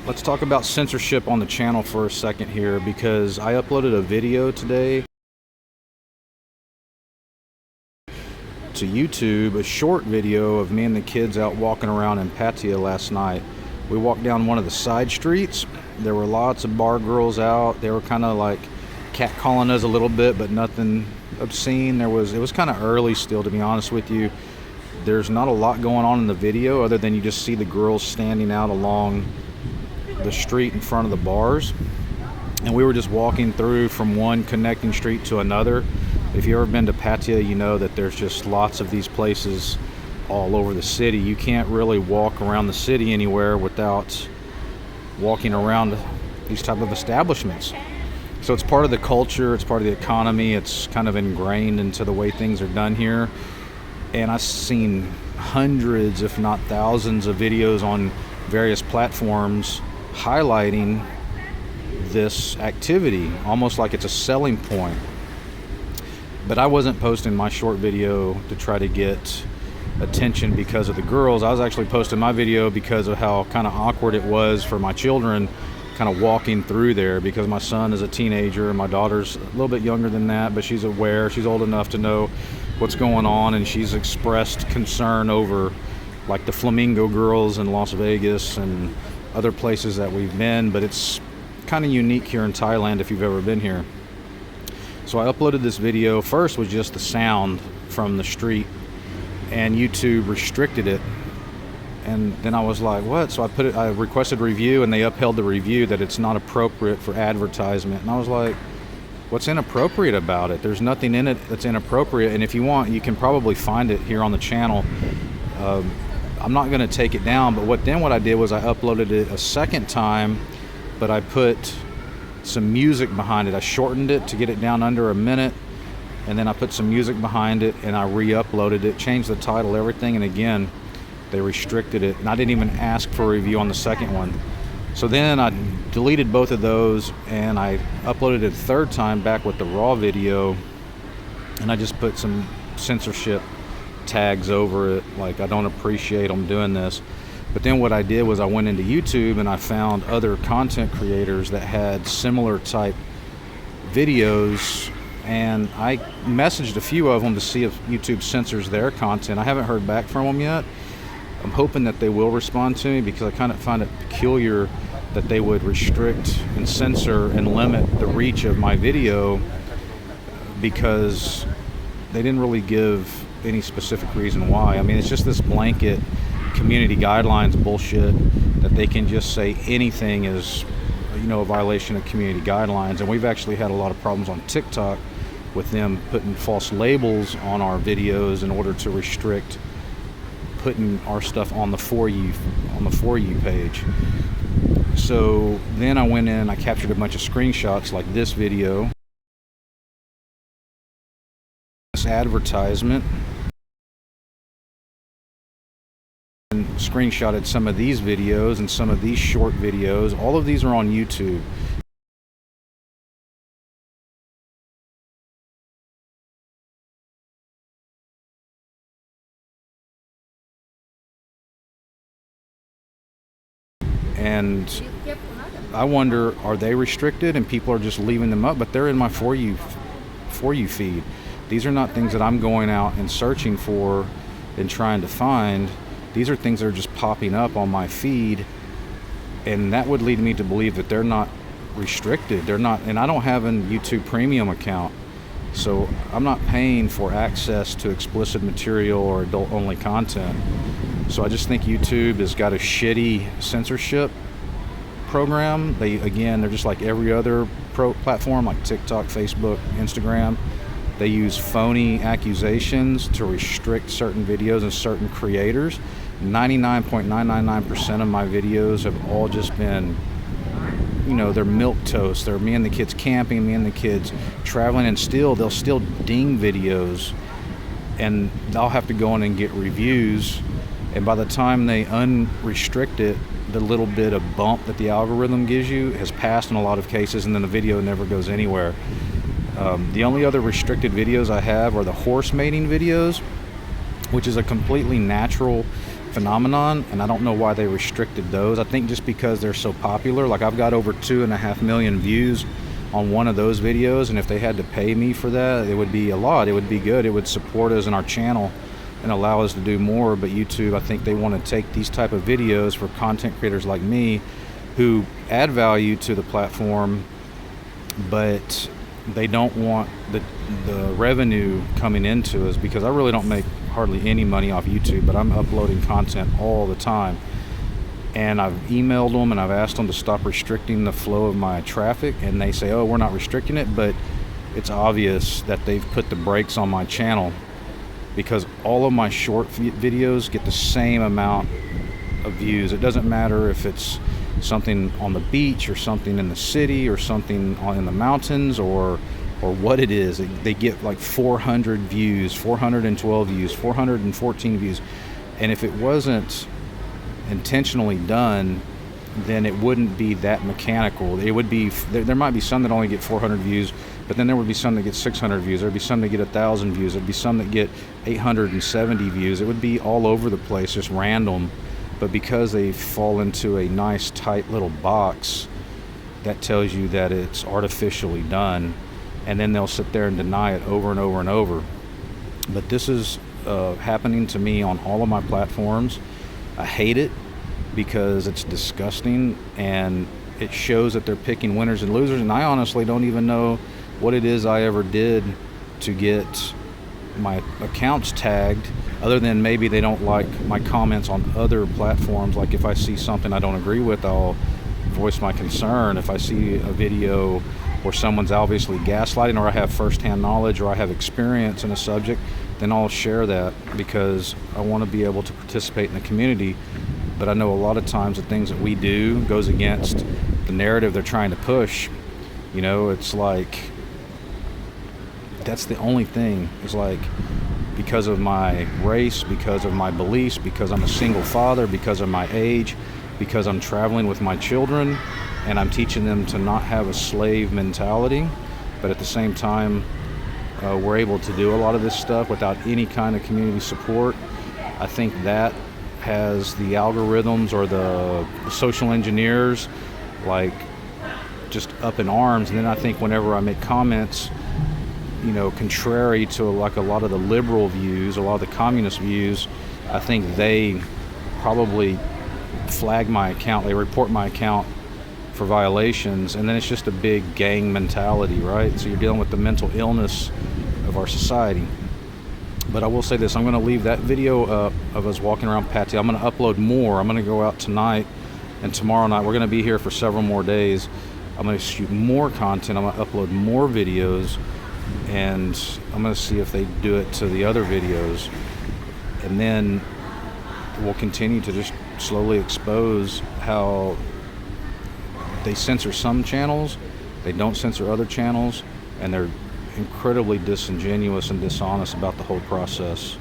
Let's talk about censorship on the channel for a second here, because I uploaded a video today to YouTube, a short video of me and the kids out walking around in Pattaya last night. We walked down one of the side streets. There were lots of bar girls out. They were kind of like catcalling us a little bit, but nothing obscene. It was kind of early still, to be honest with you. There's not a lot going on in the video other than you just see the girls standing out along the street in front of the bars, and we were just walking through from one connecting street to another. If you've ever been to Pattaya, you know that there's just lots of these places all over the city. You can't really walk around the city anywhere without walking around these type of establishments. So it's part of the culture, it's part of the economy, it's kind of ingrained into the way things are done here. And I've seen hundreds, if not thousands, of videos on various platforms highlighting this activity, almost like it's a selling point. But I wasn't posting my short video to try to get attention because of the girls. I was actually posting my video because of how kind of awkward it was for my children kind of walking through there, because my son is a teenager and my daughter's a little bit younger than that, but she's aware, she's old enough to know what's going on, and she's expressed concern over like the Flamingo girls in Las Vegas and other places that we've been. But it's kind of unique here in Thailand if you've ever been here. So I uploaded this video. First was just the sound from the street, and YouTube restricted it. And then I was like, what? So I requested review, and they upheld the review that it's not appropriate for advertisement. And I was like, what's inappropriate about it? There's nothing in it that's inappropriate. And if you want, you can probably find it here on the channel. I'm not going to take it down, but what I did was I uploaded it a second time, but I put some music behind it. I shortened it to get it down under a minute, and then I put some music behind it, and I re-uploaded it, changed the title, everything, and again, they restricted it. And I didn't even ask for a review on the second one. So then I deleted both of those, and I uploaded it a third time back with the raw video, and I just put some censorship tags over it, like I don't appreciate them doing this. But then what I did was I went into YouTube and I found other content creators that had similar type videos, and I messaged a few of them to see if YouTube censors their content. I haven't heard back from them yet. I'm hoping that they will respond to me, because I kind of find it peculiar that they would restrict and censor and limit the reach of my video, because they didn't really give any specific reason why. I mean, it's just this blanket community guidelines bullshit that they can just say anything is, a violation of community guidelines. And we've actually had a lot of problems on TikTok with them putting false labels on our videos in order to restrict putting our stuff on the For You page. So then I went in, I captured a bunch of screenshots like this video, this advertisement, and screenshotted some of these videos and some of these short videos. All of these are on YouTube. And I wonder, are they restricted and people are just leaving them up? But they're in my For You feed. These are not things that I'm going out and searching for and trying to find. These are things that are just popping up on my feed, and that would lead me to believe that they're not restricted. They're not, and I don't have a YouTube Premium account, so I'm not paying for access to explicit material or adult-only content. So I just think YouTube has got a shitty censorship program. They're just like every other platform, like TikTok, Facebook, Instagram. They use phony accusations to restrict certain videos and certain creators. 99.999% of my videos have all just been, they're milquetoast. They're me and the kids camping, me and the kids traveling, and they'll still ding videos, and I'll have to go in and get reviews. And by the time they unrestrict it, the little bit of bump that the algorithm gives you has passed in a lot of cases, and then the video never goes anywhere. The only other restricted videos I have are the horse mating videos, which is a completely natural phenomenon, and I don't know why they restricted those. I think just because they're so popular. Like, I've got over 2.5 million views on one of those videos, and if they had to pay me for that, it would be a lot. It would be good. It would support us in our channel and allow us to do more. But YouTube, I think they want to take these type of videos for content creators like me who add value to the platform, but they don't want the revenue coming into us, because I really don't make hardly any money off YouTube, but I'm uploading content all the time. And I've emailed them and I've asked them to stop restricting the flow of my traffic, and they say, oh, we're not restricting it, but it's obvious that they've put the brakes on my channel, because all of my short videos get the same amount of views. It doesn't matter if it's something on the beach or something in the city or something in the mountains or what it is. They get like 400 views, 412 views, 414 views. And if it wasn't intentionally done, then it wouldn't be that mechanical. It would be, there might be some that only get 400 views, but then there would be some that get 600 views. There'd be some that get 1,000 views. There'd be some that get 870 views. It would be all over the place, just random. But because they fall into a nice tight little box, that tells you that it's artificially done, and then they'll sit there and deny it over and over and over. But this is happening to me on all of my platforms. I hate it because it's disgusting, and it shows that they're picking winners and losers, and I honestly don't even know what it is I ever did to get my accounts tagged, other than maybe they don't like my comments on other platforms. Like, if I see something I don't agree with, I'll voice my concern. If I see a video where someone's obviously gaslighting, or I have firsthand knowledge, or I have experience in a subject, then I'll share that, because I want to be able to participate in the community. But I know a lot of times the things that we do goes against the narrative they're trying to push. You know, it's like, that's the only thing. It's like, because of my race, because of my beliefs, because I'm a single father, because of my age, because I'm traveling with my children, and I'm teaching them to not have a slave mentality, but at the same time, we're able to do a lot of this stuff without any kind of community support. I think that has the algorithms or the social engineers like just up in arms. And then I think whenever I make comments, you know, contrary to like a lot of the liberal views, a lot of the communist views, I think they probably flag my account, they report my account for violations, and then it's just a big gang mentality, right? So you're dealing with the mental illness of our society. But I will say this, I'm going to leave that video up of us walking around Patsy. I'm going to upload more. I'm going to go out tonight and tomorrow night. We're going to be here for several more days. I'm going to shoot more content. I'm going to upload more videos, and I'm going to see if they do it to the other videos. And then we'll continue to just slowly expose how they censor some channels, they don't censor other channels, and they're incredibly disingenuous and dishonest about the whole process.